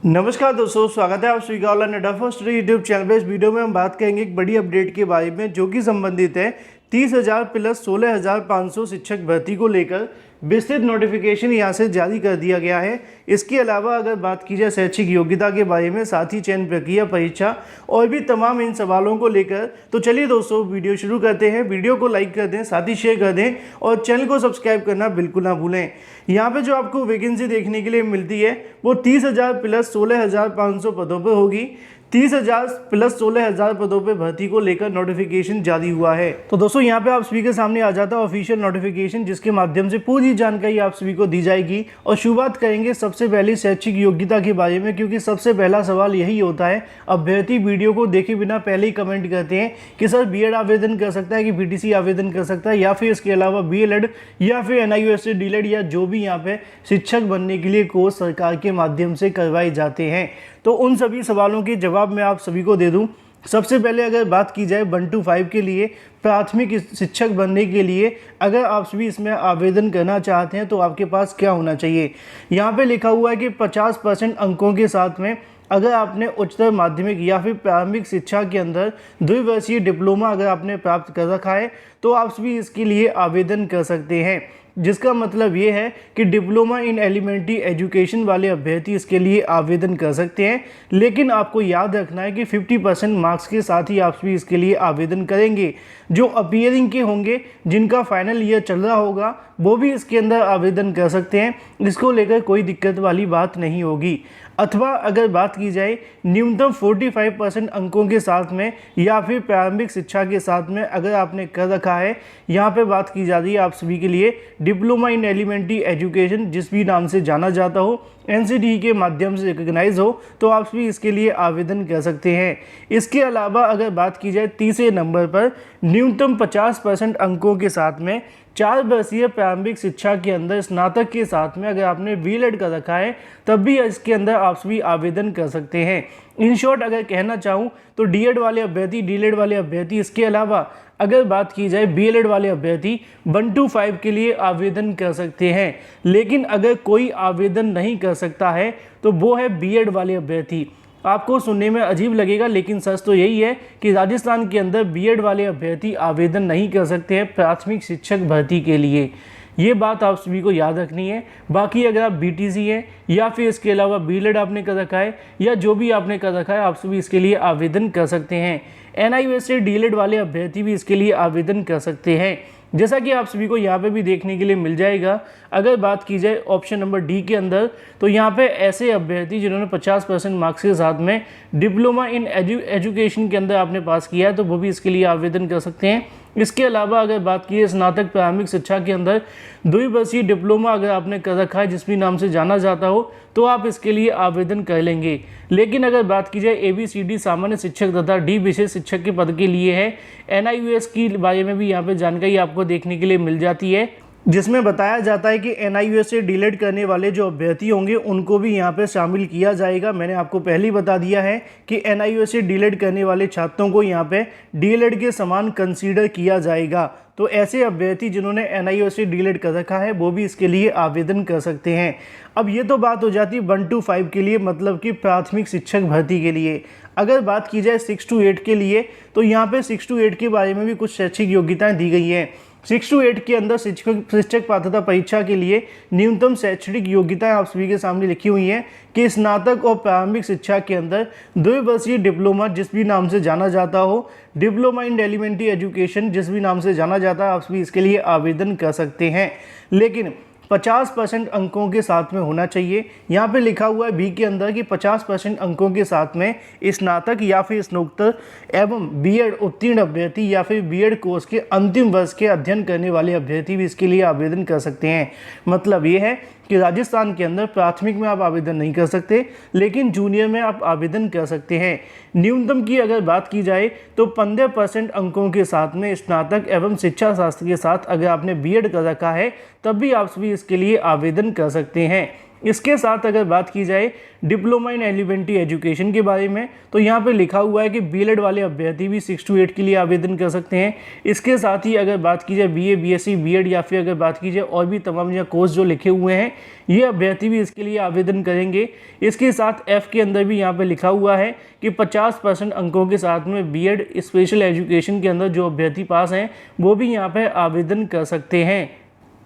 नमस्कार दोस्तों, स्वागत है आप सभी का ऑनलाइन अड्डा फर्स्ट यूट्यूब चैनल पे। इस वीडियो में हम बात करेंगे एक बड़ी अपडेट के बारे में जो कि संबंधित है 30,000 प्लस 16,500 शिक्षक भर्ती को लेकर विस्तृत नोटिफिकेशन यहाँ से जारी कर दिया गया है। इसके अलावा अगर बात की जाए शैक्षिक योग्यता के बारे में, साथ ही चयन प्रक्रिया, परीक्षा और भी तमाम इन सवालों को लेकर, तो चलिए दोस्तों वीडियो शुरू करते हैं। वीडियो को लाइक कर दें, साथ ही शेयर कर दें और चैनल को सब्सक्राइब करना बिल्कुल ना भूलें। यहाँ पे जो आपको वैकेंसी देखने के लिए मिलती है वो 30,000 प्लस 16,500 पदों पर होगी। 30,000 प्लस 16,000 पदों पे भर्ती को लेकर नोटिफिकेशन जारी हुआ है। तो दोस्तों यहाँ पे आप सभी के सामने आ जाता है ऑफिशियल नोटिफिकेशन, जिसके माध्यम से पूरी जानकारी आप सभी को दी जाएगी। और शुरुआत करेंगे सबसे पहले शैक्षिक योग्यता के बारे में, क्योंकि सबसे पहला सवाल यही होता है। अभ्यर्थी वीडियो को देखे बिना पहले ही कमेंट करते हैं कि सर बीएड आवेदन कर सकता है कि बीटीसी आवेदन कर सकता है, या फिर इसके अलावा बीएलएड या फिर एनआईयूएससी डीएलएड या जो भी यहाँ पे शिक्षक बनने के लिए कोर्स सरकार के माध्यम से करवाए जाते हैं। तो उन सभी सवालों के जवाब मैं आप सभी को दे दूं। सबसे पहले अगर बात की जाए 1 to 5 के लिए प्राथमिक शिक्षक बनने के लिए अगर आप सभी इसमें आवेदन करना चाहते हैं तो आपके पास क्या होना चाहिए। यहाँ पे लिखा हुआ है कि 50% अंकों के साथ में अगर आपने उच्चतर माध्यमिक या फिर प्रारंभिक शिक्षा के अंदर द्विवर्षीय डिप्लोमा अगर आपने प्राप्त कर रखा है तो आप सभी इसके लिए आवेदन कर सकते हैं। जिसका मतलब ये है कि डिप्लोमा इन एलिमेंट्री एजुकेशन वाले अभ्यर्थी इसके लिए आवेदन कर सकते हैं। लेकिन आपको याद रखना है कि 50% मार्क्स के साथ ही आप भी इसके लिए आवेदन करेंगे। जो अपीयरिंग के होंगे, जिनका फाइनल ईयर चल रहा होगा, वो भी इसके अंदर आवेदन कर सकते हैं। इसको लेकर कोई दिक्कत वाली बात नहीं होगी। अथवा अगर बात की जाए न्यूनतम 45% अंकों के साथ में या फिर प्रारंभिक शिक्षा के साथ में अगर आपने कर रखा है, यहाँ पे बात की जा रही है आप सभी के लिए डिप्लोमा इन एलिमेंट्री एजुकेशन, जिस भी नाम से जाना जाता हो, एनसीटीई के माध्यम से रिकॉग्नाइज हो, तो आप भी इसके लिए आवेदन कर सकते हैं। इसके अलावा अगर बात की जाए तीसरे नंबर पर न्यूनतम 50% अंकों के साथ में 4 वर्षीय प्रारंभिक शिक्षा के अंदर स्नातक के साथ में अगर आपने बीएड कर रखा है तब भी इसके अंदर आप भी आवेदन कर सकते हैं। इन शॉर्ट अगर कहना चाहूँ तो डीएड वाले अभ्यर्थी, डीएलएड वाले अभ्यर्थी, इसके अलावा अगर बात की जाए बीएलएड वाले अभ्यर्थी 1 to 5 के लिए आवेदन कर सकते हैं। लेकिन अगर कोई आवेदन नहीं कर सकता है तो वो है बीएड वाले अभ्यर्थी। आपको सुनने में अजीब लगेगा लेकिन सच तो यही है कि राजस्थान के अंदर बीएड वाले अभ्यर्थी आवेदन नहीं कर सकते हैं प्राथमिक शिक्षक भर्ती के लिए। ये बात आप सभी को याद रखनी है। बाकी अगर आप बीटीसी हैं या फिर इसके अलावा बीएलएड आपने कर रखा है या जो भी आपने कर रखा है, आप सभी इसके लिए आवेदन कर सकते हैं। एनआईयूएससी डीएलएड वाले अभ्यर्थी भी इसके लिए आवेदन कर सकते हैं, जैसा कि आप सभी को यहाँ पे भी देखने के लिए मिल जाएगा। अगर बात की जाए ऑप्शन नंबर डी के अंदर, तो यहाँ पे ऐसे अभ्यर्थी जिन्होंने 50% मार्क्स के साथ में डिप्लोमा इन एजुकेशन के अंदर आपने पास किया है तो वो भी इसके लिए आवेदन कर सकते हैं। इसके अलावा अगर बात की स्नातक प्रारंभिक शिक्षा के अंदर द्विवर्षीय डिप्लोमा अगर आपने कर रखा है, जिस भी नाम से जाना जाता हो, तो आप इसके लिए आवेदन कर लेंगे। लेकिन अगर बात की जाए ABCD सामान्य शिक्षक तथा डी विशेष शिक्षक के पद के लिए है, एनआईयूएस की बारे में भी यहाँ पे जानकारी आपको देखने के लिए मिल जाती है, जिसमें बताया जाता है कि एनआईयूएस से डीएलएड करने वाले जो अभ्यर्थी होंगे उनको भी यहाँ पे शामिल किया जाएगा। मैंने आपको पहले ही बता दिया है कि एनआईयूएस से डीएलएड करने वाले छात्रों को यहाँ पे डीएलएड के समान कंसीडर किया जाएगा। तो ऐसे अभ्यर्थी जिन्होंने एनआईयूएस से डीएलएड कर रखा है वो भी इसके लिए आवेदन कर सकते हैं। अब ये तो बात हो जाती है 1 to 5 के लिए, मतलब कि प्राथमिक शिक्षक भर्ती के लिए। अगर बात की जाए 6 to 8 के लिए, तो यहाँ पे 6 to 8 के बारे में भी कुछ शैक्षिक योग्यताएं दी गई हैं। 6 to 8 के अंदर शिक्षक पात्रता परीक्षा के लिए न्यूनतम शैक्षणिक योग्यताएं आप सभी के सामने लिखी हुई हैं कि स्नातक और प्रारंभिक शिक्षा के अंदर द्विवर्षीय डिप्लोमा, जिस भी नाम से जाना जाता हो, डिप्लोमा इन एलिमेंट्री एजुकेशन, जिस भी नाम से जाना जाता है, आप सभी इसके लिए आवेदन कर सकते हैं। लेकिन 50% अंकों के साथ में होना चाहिए। यहाँ पे लिखा हुआ है बी के अंदर कि 50% अंकों के साथ में स्नातक या फिर स्नातकोत्तर एवं बीएड उत्तीर्ण अभ्यर्थी या फिर बीएड कोर्स के अंतिम वर्ष के अध्ययन करने वाले अभ्यर्थी भी इसके लिए आवेदन कर सकते हैं। मतलब ये है कि राजस्थान के अंदर प्राथमिक में आप आवेदन नहीं कर सकते, लेकिन जूनियर में आप आवेदन कर सकते हैं। न्यूनतम की अगर बात की जाए तो 15% अंकों के साथ में स्नातक एवं शिक्षा शास्त्र के साथ अगर आपने बीएड कर रखा है तब भी आप सभी इसके लिए आवेदन कर सकते हैं। इसके साथ अगर बात की जाए डिप्लोमा इन एलिमेंट्री एजुकेशन के बारे में, तो यहाँ पे लिखा हुआ है कि बीएड वाले अभ्यर्थी भी 6 to 8 के लिए आवेदन कर सकते हैं। इसके साथ ही अगर बात की जाए बीए, बीएससी, बीएड या फिर अगर बात की जाए और भी तमाम या कोर्स जो लिखे हुए हैं, ये अभ्यर्थी भी इसके लिए आवेदन करेंगे। इसके साथ एफ के अंदर भी यहाँ पे लिखा हुआ है कि 50% अंकों के साथ में बीएड स्पेशल एजुकेशन के अंदर जो अभ्यर्थी पास हैं वो भी यहाँ पे आवेदन कर सकते हैं।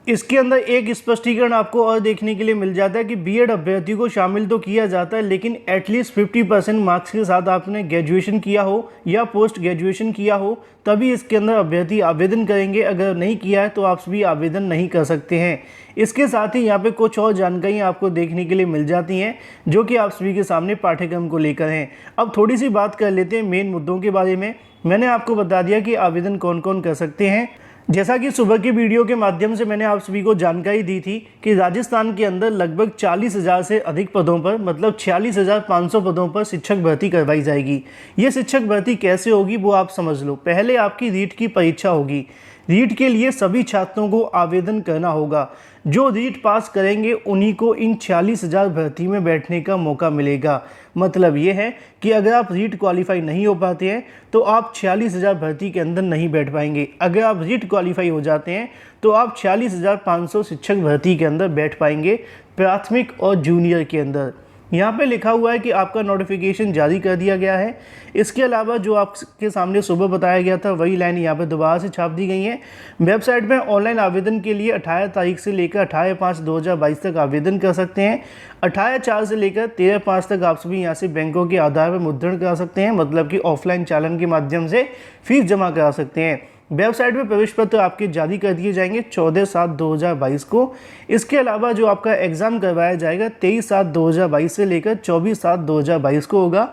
इसके अंदर एक स्पष्टीकरण आपको और देखने के लिए मिल जाता है कि बीएड अभ्यर्थी को शामिल तो किया जाता है, लेकिन एटलीस्ट 50% मार्क्स के साथ आपने ग्रेजुएशन किया हो या पोस्ट ग्रेजुएशन किया हो तभी इसके अंदर अभ्यर्थी आवेदन करेंगे। अगर नहीं किया है तो आप भी आवेदन नहीं कर सकते हैं। इसके साथ ही यहाँ पे कुछ और जानकारियाँ आपको देखने के लिए मिल जाती हैं जो कि आप सभी के सामने पाठ्यक्रम को लेकर हैं। अब थोड़ी सी बात कर लेते हैं मेन मुद्दों के बारे में। मैंने आपको बता दिया कि आवेदन कौन कौन कर सकते हैं। जैसा कि सुबह की वीडियो के माध्यम से मैंने आप सभी को जानकारी दी थी कि राजस्थान के अंदर लगभग 40,000 से अधिक पदों पर, मतलब 46,500 पदों पर शिक्षक भर्ती करवाई जाएगी। ये शिक्षक भर्ती कैसे होगी वो आप समझ लो। पहले आपकी रीट की परीक्षा होगी। रीट के लिए सभी छात्रों को आवेदन करना होगा। जो रीट पास करेंगे उन्हीं को इन 46,000 भर्ती में बैठने का मौका मिलेगा। मतलब ये है कि अगर आप रीट क्वालिफाई नहीं हो पाते हैं तो आप 46,000 भर्ती के अंदर नहीं बैठ पाएंगे। अगर आप रीट क्वालिफाई हो जाते हैं तो आप 46,500 शिक्षक भर्ती के अंदर बैठ पाएंगे, प्राथमिक और जूनियर के अंदर। यहाँ पे लिखा हुआ है कि आपका नोटिफिकेशन जारी कर दिया गया है। इसके अलावा जो आपके सामने सुबह बताया गया था वही लाइन यहाँ पे दोबारा से छाप दी गई है। वेबसाइट में ऑनलाइन आवेदन के लिए 18 तारीख से लेकर 28/5/2022 तक आवेदन कर सकते हैं। 18/4 से लेकर 13/5 तक आप सभी यहाँ से बैंकों के आधार पर मुद्रण करा सकते हैं, मतलब कि ऑफलाइन चालन के माध्यम से फीस जमा करा सकते हैं। वेबसाइट में प्रवेश पत्र आपके जारी कर दिए जाएंगे 14/7/2022 को। इसके अलावा जो आपका एग्ज़ाम करवाया जाएगा 23/7/2022 से लेकर 24/7/2022 को होगा।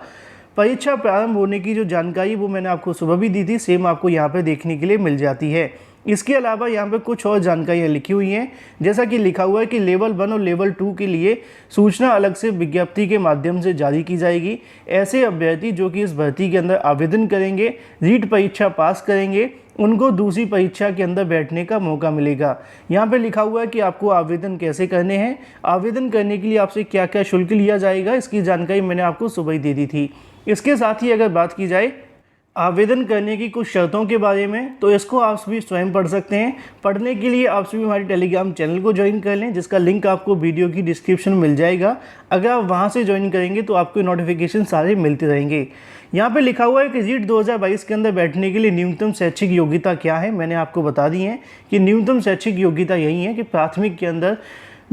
परीक्षा प्रारंभ होने की जो जानकारी वो मैंने आपको सुबह भी दी थी, सेम आपको यहाँ पे देखने के लिए मिल जाती है। इसके अलावा यहाँ पे कुछ और जानकारियाँ लिखी हुई हैं, जैसा कि लिखा हुआ है कि लेवल 1 और लेवल 2 के लिए सूचना अलग से विज्ञप्ति के माध्यम से जारी की जाएगी। ऐसे अभ्यर्थी जो कि इस भर्ती के अंदर आवेदन करेंगे, रीट परीक्षा पास करेंगे, उनको दूसरी परीक्षा के अंदर बैठने का मौका मिलेगा। यहाँ पे लिखा हुआ है कि आपको आवेदन कैसे करने हैं, आवेदन करने के लिए आपसे क्या क्या शुल्क लिया जाएगा, इसकी जानकारी मैंने आपको सुबह ही दे दी थी। इसके साथ ही अगर बात की जाए आवेदन करने की कुछ शर्तों के बारे में, तो इसको आप सभी स्वयं पढ़ सकते हैं। पढ़ने के लिए आप सभी हमारे टेलीग्राम चैनल को ज्वाइन कर लें, जिसका लिंक आपको वीडियो की डिस्क्रिप्शन में मिल जाएगा। अगर आप वहां से ज्वाइन करेंगे तो आपको नोटिफिकेशन सारे मिलते रहेंगे। यहाँ पे लिखा हुआ है कि रीट 2022 के अंदर बैठने के लिए न्यूनतम शैक्षिक योग्यता क्या है, मैंने आपको बता दी है कि न्यूनतम शैक्षिक योग्यता यही है कि प्राथमिक के अंदर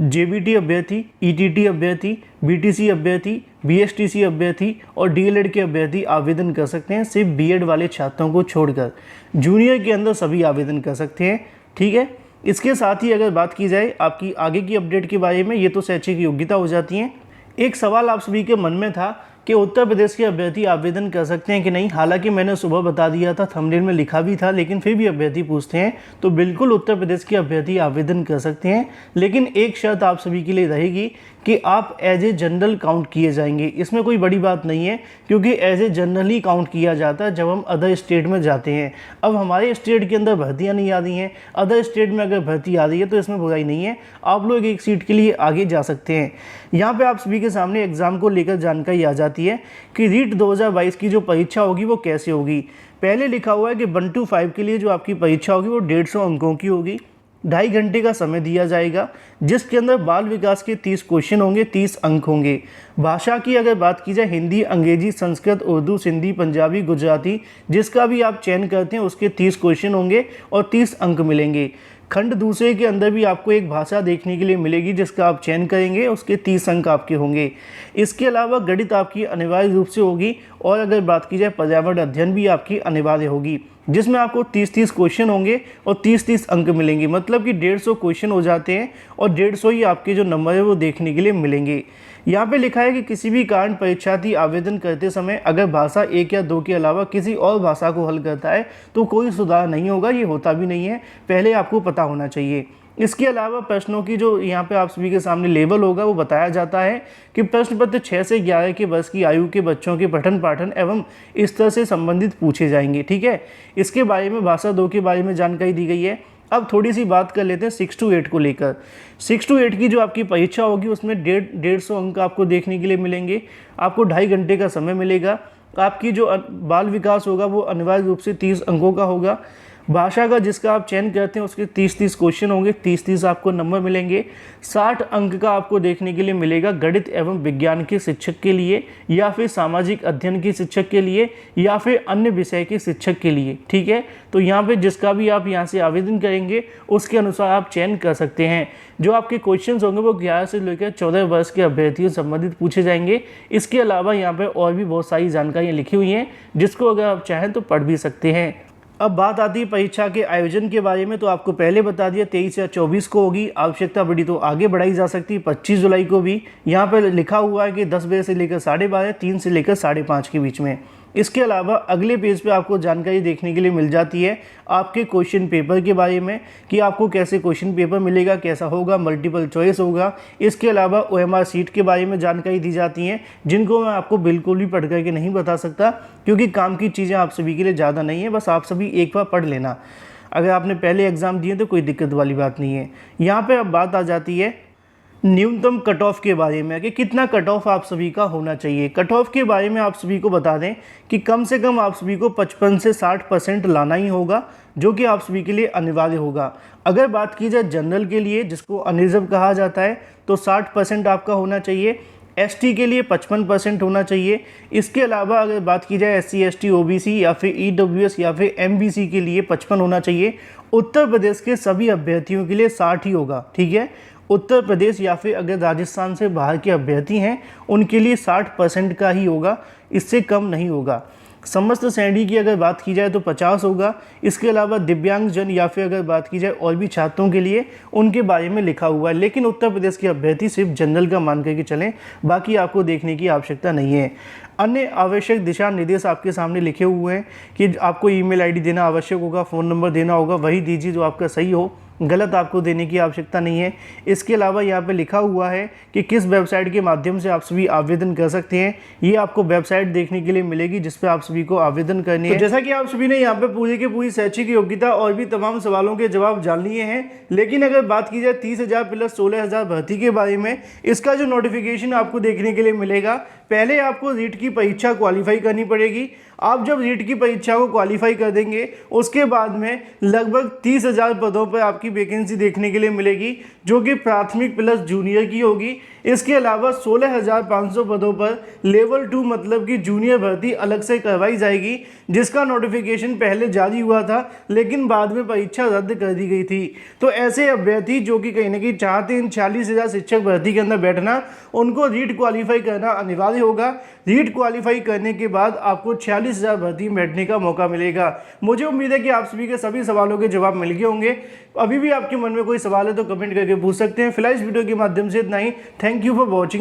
जेबीटी अभ्यर्थी, ईटीटी अभ्यर्थी, बीटीसी अभ्यर्थी, बीएसटीसी अभ्यर्थी और डीएलएड के अभ्यर्थी आवेदन कर सकते हैं, सिर्फ बीएड वाले छात्रों को छोड़कर। जूनियर के अंदर सभी आवेदन कर सकते हैं, ठीक है। इसके साथ ही अगर बात की जाए आपकी आगे की अपडेट के बारे में, ये तो शैक्षिक योग्यता हो जाती है। एक सवाल आप सभी के मन में था कि उत्तर प्रदेश के अभ्यर्थी आवेदन कर सकते हैं कि नहीं। हालांकि मैंने सुबह बता दिया था, थंबनेल में लिखा भी था, लेकिन फिर भी अभ्यर्थी पूछते हैं, तो बिल्कुल उत्तर प्रदेश के अभ्यर्थी आवेदन कर सकते हैं। लेकिन एक शर्त आप सभी के लिए रहेगी कि आप एज ए जनरल काउंट किए जाएंगे। इसमें कोई बड़ी बात नहीं है, क्योंकि एज ए जनरल ही काउंट किया जाता है जब हम अदर स्टेट में जाते हैं। अब हमारे स्टेट के अंदर भर्तियाँ नहीं आ रही हैं, अदर स्टेट में अगर भर्ती आ रही है तो इसमें बुराई नहीं है, आप लोग एक सीट के लिए आगे जा सकते हैं। यहाँ पे आप सभी के सामने एग्जाम को लेकर जानकारी आ जाती है कि रीट 2022 की जो परीक्षा होगी वो कैसे होगी। पहले लिखा हुआ है कि 1 to 5 के लिए जो आपकी परीक्षा होगी वो 150 अंकों की होगी। 2.5 घंटे का समय दिया जाएगा, जिसके अंदर बाल विकास के 30 क्वेश्चन होंगे, 30 अंक होंगे। भाषा की अगर बात की जाए हिंदी, अंग्रेजी, संस्कृत, उर्दू, सिंधी, पंजाबी, गुजराती, जिसका भी आप चयन करते हैं उसके 30 क्वेश्चन होंगे और 30 अंक मिलेंगे। खंड दूसरे के अंदर भी आपको एक भाषा देखने के लिए मिलेगी जिसका आप चयन करेंगे, उसके 30 अंक आपके होंगे। इसके अलावा गणित आपकी अनिवार्य रूप से होगी, और अगर बात की जाए पर्यावरण अध्ययन भी आपकी अनिवार्य होगी, जिसमें आपको 30-30 क्वेश्चन होंगे और 30-30 अंक मिलेंगे। मतलब कि 150 क्वेश्चन हो जाते हैं और 150 ही आपके जो नंबर है वो देखने के लिए मिलेंगे। यहाँ पे लिखा है कि किसी भी कारण परीक्षार्थी आवेदन करते समय अगर भाषा 1 या 2 के अलावा किसी और भाषा को हल करता है तो कोई सुधार नहीं होगा, ये होता भी नहीं है, पहले आपको पता होना चाहिए। इसके अलावा प्रश्नों की जो यहाँ पे आप सभी के सामने लेवल होगा वो बताया जाता है कि प्रश्न पत्र 6 से 11 के वर्ष की आयु के बच्चों के पठन पाठन एवं स्तर से संबंधित पूछे जाएंगे, ठीक है। इसके बारे में भाषा 2 के बारे में जानकारी दी गई है। अब थोड़ी सी बात कर लेते हैं 6 to 8 को लेकर। 6 to 8 की जो आपकी परीक्षा होगी उसमें 150 अंक आपको देखने के लिए मिलेंगे। आपको 2.5 घंटे का समय मिलेगा। आपकी जो बाल विकास होगा वो अनिवार्य रूप से 30 अंकों का होगा। भाषा का जिसका आप चयन करते हैं उसके 30-30 क्वेश्चन होंगे, 30-30 आपको नंबर मिलेंगे। 60 अंक का आपको देखने के लिए मिलेगा गणित एवं विज्ञान के शिक्षक के लिए, या फिर सामाजिक अध्ययन के शिक्षक के लिए, या फिर अन्य विषय के शिक्षक के लिए। ठीक है, तो यहाँ पे जिसका भी आप यहाँ से आवेदन करेंगे उसके अनुसार आप चयन कर सकते हैं। जो आपके क्वेश्चन होंगे वो 11 से लेकर 14 वर्ष के अभ्यर्थियों से संबंधित पूछे जाएंगे। इसके अलावा यहाँ पर और भी बहुत सारी जानकारियाँ लिखी हुई हैं जिसको अगर आप चाहें तो पढ़ भी सकते हैं। अब बात आती है परीक्षा के आयोजन के बारे में, तो आपको पहले बता दिया 23 या 24 को होगी। आवश्यकता पड़ी तो आगे बढ़ाई जा सकती है 25 जुलाई को भी। यहाँ पर लिखा हुआ है कि 10 बजे से लेकर 12:30, 3 से लेकर 5:30 के बीच में। इसके अलावा अगले पेज पे आपको जानकारी देखने के लिए मिल जाती है आपके क्वेश्चन पेपर के बारे में कि आपको कैसे क्वेश्चन पेपर मिलेगा, कैसा होगा, मल्टीपल चॉइस होगा। इसके अलावा OMR सीट के बारे में जानकारी दी जाती है जिनको मैं आपको बिल्कुल भी पढ़ करके नहीं बता सकता क्योंकि काम की चीज़ें आप सभी के लिए ज़्यादा नहीं है, बस आप सभी एक बार पढ़ लेना। अगर आपने पहले एग्ज़ाम दिए तो कोई दिक्कत वाली बात नहीं है। यहाँ पर अब बात आ जाती है न्यूनतम कट ऑफ के बारे में कि कितना कट ऑफ आप सभी का होना चाहिए। कट ऑफ के बारे में आप सभी को बता दें कि कम से कम आप सभी को 55 से 60% लाना ही होगा, जो कि आप सभी के लिए अनिवार्य होगा। अगर बात की जाए जनरल के लिए जिसको अनरिजर्व कहा जाता है तो 60% आपका होना चाहिए। ST के लिए 55% होना चाहिए। इसके अलावा अगर बात की जाए SC ST OBC या फिर EWS या फिर MBC के लिए 55 होना चाहिए। उत्तर प्रदेश के सभी अभ्यर्थियों के लिए 60 ही होगा। ठीक है, उत्तर प्रदेश या फिर अगर राजस्थान से बाहर के अभ्यर्थी हैं उनके लिए 60% का ही होगा, इससे कम नहीं होगा। समस्त श्रेणी की अगर बात की जाए तो 50 होगा। इसके अलावा दिव्यांगजन या फिर अगर बात की जाए और भी छात्रों के लिए उनके बारे में लिखा हुआ है, लेकिन उत्तर प्रदेश के अभ्यर्थी सिर्फ जनरल का मान करके चलें, बाकी आपको देखने की आवश्यकता नहीं है। अन्य आवश्यक दिशा निर्देश आपके सामने लिखे हुए हैं कि आपको ईमेल आईडी देना आवश्यक होगा, फ़ोन नंबर देना होगा, वही दीजिए जो आपका सही हो, गलत आपको देने की आवश्यकता नहीं है। इसके अलावा यहाँ पे लिखा हुआ है कि किस वेबसाइट के माध्यम से आप सभी आवेदन कर सकते हैं। ये आपको वेबसाइट देखने के लिए मिलेगी जिस पे आप सभी को आवेदन करनी है। तो जैसा कि आप सभी ने यहाँ पे पूरी की पूरी शैक्षिक योग्यता और भी तमाम सवालों के जवाब जान लिए हैं, लेकिन अगर बात की जाए 30,000 प्लस 16,000 भर्ती के बारे में, इसका जो नोटिफिकेशन आपको देखने के लिए मिलेगा, पहले आपको रीट की परीक्षा क्वालिफाई करनी पड़ेगी। आप जब रीट की परीक्षा को क्वालिफाई कर देंगे उसके बाद में लगभग 30,000 पदों पर आपकी वैकेंसी देखने के लिए मिलेगी जो कि प्राथमिक प्लस जूनियर की होगी। इसके अलावा 16,500 पदों पर लेवल 2 मतलब कि जूनियर भर्ती अलग से करवाई जाएगी, जिसका नोटिफिकेशन पहले जारी हुआ था लेकिन बाद में परीक्षा रद्द कर दी गई थी। तो ऐसे अभ्यर्थी जो कि कहीं ना कहीं चाहते हैं 40,000 शिक्षक भर्ती के अंदर बैठना, उनको रीट क्वालिफाई करना अनिवार्य होगा। रीट क्वालिफाई करने के बाद आपको 46,000 भर्ती में बैठने का मौका मिलेगा। मुझे उम्मीद है कि आप सभी के सभी सवालों के जवाब मिल गए होंगे। अभी भी आपके मन में कोई सवाल है तो कमेंट करके पूछ सकते हैं। फिलहाल इस वीडियो के माध्यम से इतना ही। Thank you for watching.